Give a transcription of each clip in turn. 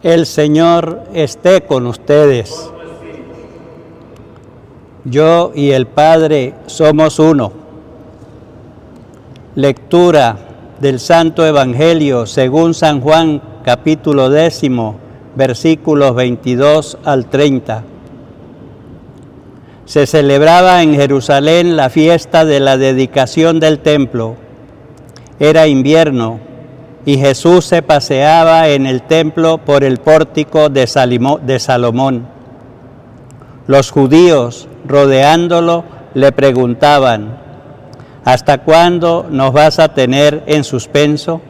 El Señor esté con ustedes. Yo y el Padre somos uno. Lectura del Santo Evangelio según San Juan, capítulo 10, versículos 22 al 30. Se celebraba en Jerusalén la fiesta de la dedicación del templo. Era invierno y Jesús se paseaba en el templo por el pórtico de Salomón. Los judíos, rodeándolo, le preguntaban: ¿hasta cuándo nos vas a tener en suspenso?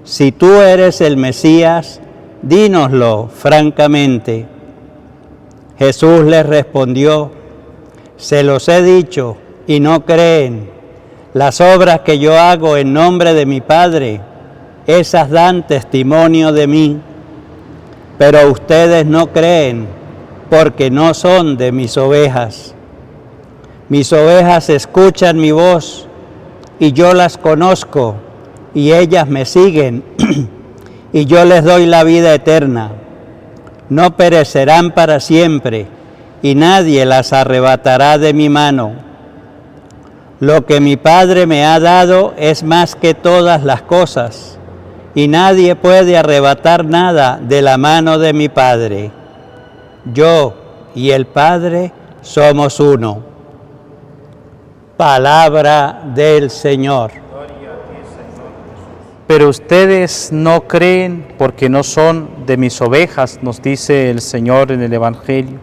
Si tú eres el Mesías, dínoslo francamente. Jesús les respondió: se los he dicho y no creen. Las obras que yo hago en nombre de mi Padre, esas dan testimonio de mí, pero ustedes no creen porque no son de mis ovejas. Mis ovejas escuchan mi voz y yo las conozco y ellas me siguen y yo les doy la vida eterna. No perecerán para siempre y nadie las arrebatará de mi mano. Lo que mi Padre me ha dado es más que todas las cosas, y nadie puede arrebatar nada de la mano de mi Padre. Yo y el Padre somos uno. Palabra del Señor. Pero ustedes no creen porque no son de mis ovejas, nos dice el Señor en el Evangelio.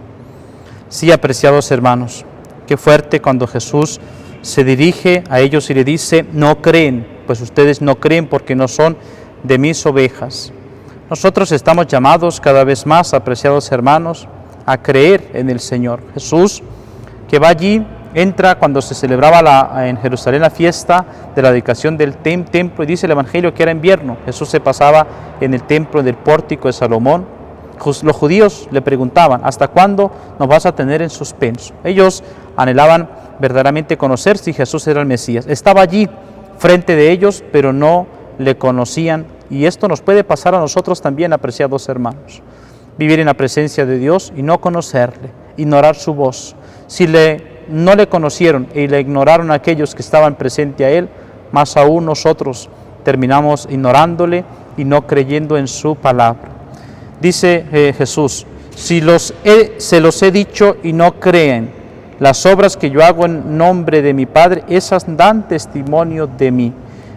Sí, apreciados hermanos, qué fuerte cuando Jesús se dirige a ellos y le dice: no creen, pues ustedes no creen porque no son de mis ovejas. Nosotros estamos llamados cada vez más, apreciados hermanos, a creer en el Señor. Jesús, que va allí, entra cuando se celebraba en Jerusalén la fiesta de la dedicación del templo, y dice el Evangelio que era invierno. Jesús se pasaba en el templo del pórtico de Salomón. Los judíos le preguntaban: ¿hasta cuándo nos vas a tener en suspenso? Ellos anhelaban verdaderamente conocer si Jesús era el Mesías. Estaba allí frente de ellos, pero no le conocían. Y esto nos puede pasar a nosotros también, apreciados hermanos. Vivir en la presencia de Dios y no conocerle, ignorar su voz. Si no le conocieron y le ignoraron a aquellos que estaban presentes a Él, más aún nosotros terminamos ignorándole y no creyendo en su palabra. Dice Jesús: se los he dicho y no creen. Las obras que yo hago en nombre de mi Padre, esas dan testimonio de mí.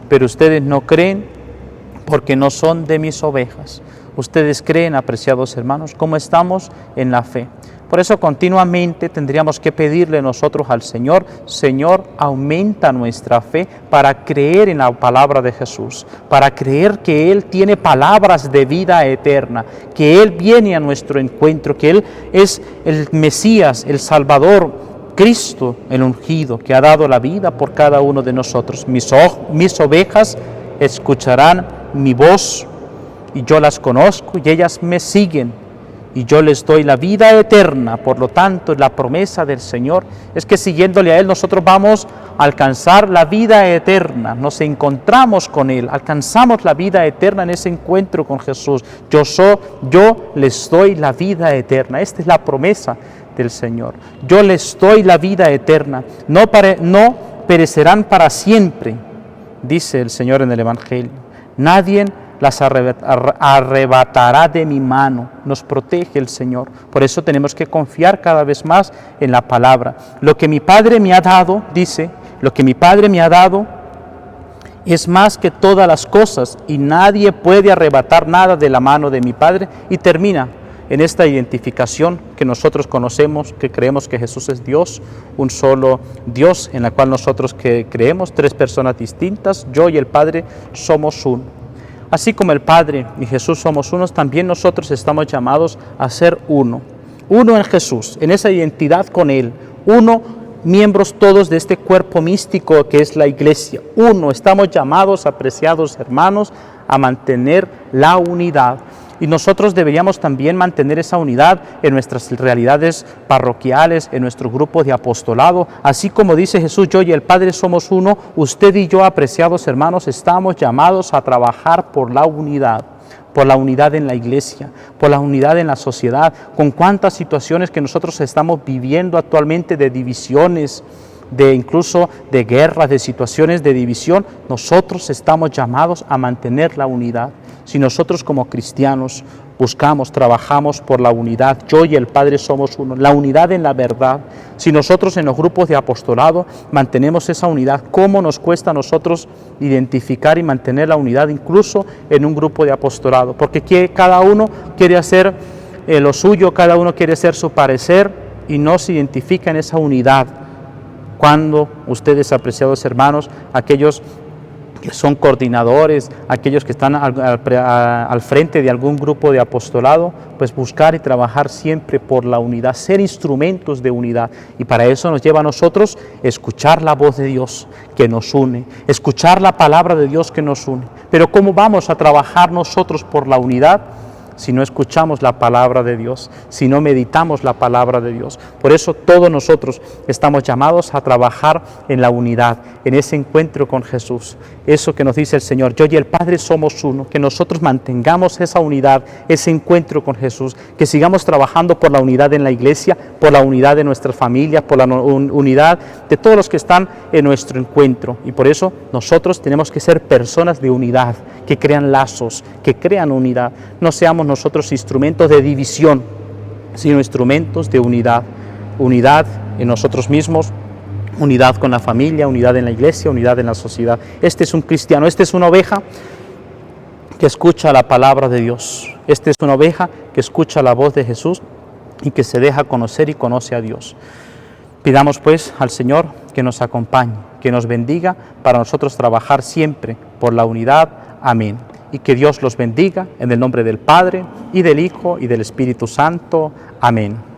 Pero ustedes no creen porque no son de mis ovejas. Ustedes creen, apreciados hermanos, cómo estamos en la fe. Por eso continuamente tendríamos que pedirle nosotros al Señor: Señor, aumenta nuestra fe para creer en la palabra de Jesús, para creer que Él tiene palabras de vida eterna, que Él viene a nuestro encuentro, que Él es el Mesías, el Salvador, Cristo, el ungido, que ha dado la vida por cada uno de nosotros. Mis ovejas escucharán mi voz y yo las conozco y ellas me siguen y yo les doy la vida eterna. Por lo tanto, la promesa del Señor es que siguiéndole a Él nosotros vamos a alcanzar la vida eterna, nos encontramos con Él, alcanzamos la vida eterna en ese encuentro con Jesús. Yo les doy la vida eterna. Esta es la promesa del Señor. Yo les doy la vida eterna, no perecerán para siempre, dice el Señor en el Evangelio. Nadie las arrebatará de mi mano. Nos protege el Señor. Por eso tenemos que confiar cada vez más en la palabra. Lo que mi Padre me ha dado, dice, lo que mi Padre me ha dado es más que todas las cosas y nadie puede arrebatar nada de la mano de mi Padre. Y termina en esta identificación que nosotros conocemos, que creemos que Jesús es Dios, un solo Dios, en la cual nosotros creemos, tres personas distintas, yo y el Padre somos uno. Así como el Padre y Jesús somos unos, también nosotros estamos llamados a ser uno. Uno en Jesús, en esa identidad con Él. Uno, miembros todos de este cuerpo místico que es la Iglesia. Uno, estamos llamados, apreciados hermanos, a mantener la unidad. Y nosotros deberíamos también mantener esa unidad en nuestras realidades parroquiales, en nuestro grupo de apostolado. Así como dice Jesús, yo y el Padre somos uno, usted y yo, apreciados hermanos, estamos llamados a trabajar por la unidad, por la unidad en la iglesia, por la unidad en la sociedad, con cuántas situaciones que nosotros estamos viviendo actualmente de divisiones, incluso de guerras, de situaciones de división. Nosotros estamos llamados a mantener la unidad. Si nosotros como cristianos buscamos, trabajamos por la unidad, yo y el Padre somos uno, la unidad en la verdad. Si nosotros en los grupos de apostolado mantenemos esa unidad, ¿cómo nos cuesta a nosotros identificar y mantener la unidad incluso en un grupo de apostolado? Porque cada uno quiere hacer lo suyo, cada uno quiere hacer su parecer y no se identifica en esa unidad. Cuando ustedes, apreciados hermanos, aquellos que son coordinadores, aquellos que están al frente de algún grupo de apostolado, pues buscar y trabajar siempre por la unidad, ser instrumentos de unidad. Y para eso nos lleva a nosotros escuchar la voz de Dios que nos une, escuchar la palabra de Dios que nos une. Pero ¿cómo vamos a trabajar nosotros por la unidad si no escuchamos la palabra de Dios, si no meditamos la palabra de Dios? Por eso todos nosotros estamos llamados a trabajar en la unidad, en ese encuentro con Jesús. Eso que nos dice el Señor, yo y el Padre somos uno, que nosotros mantengamos esa unidad, ese encuentro con Jesús, que sigamos trabajando por la unidad en la iglesia, por la unidad de nuestras familias, por la unidad de todos los que están en nuestro encuentro. Y por eso nosotros tenemos que ser personas de unidad, que crean lazos, que crean unidad. No seamos nosotros instrumentos de división, sino instrumentos de unidad. Unidad en nosotros mismos, unidad con la familia, unidad en la iglesia, unidad en la sociedad. Este es un cristiano, este es una oveja que escucha la palabra de Dios. Este es una oveja que escucha la voz de Jesús y que se deja conocer y conoce a Dios. Pidamos pues al Señor que nos acompañe, que nos bendiga para nosotros trabajar siempre por la unidad. Amén. Y que Dios los bendiga en el nombre del Padre, y del Hijo, y del Espíritu Santo. Amén.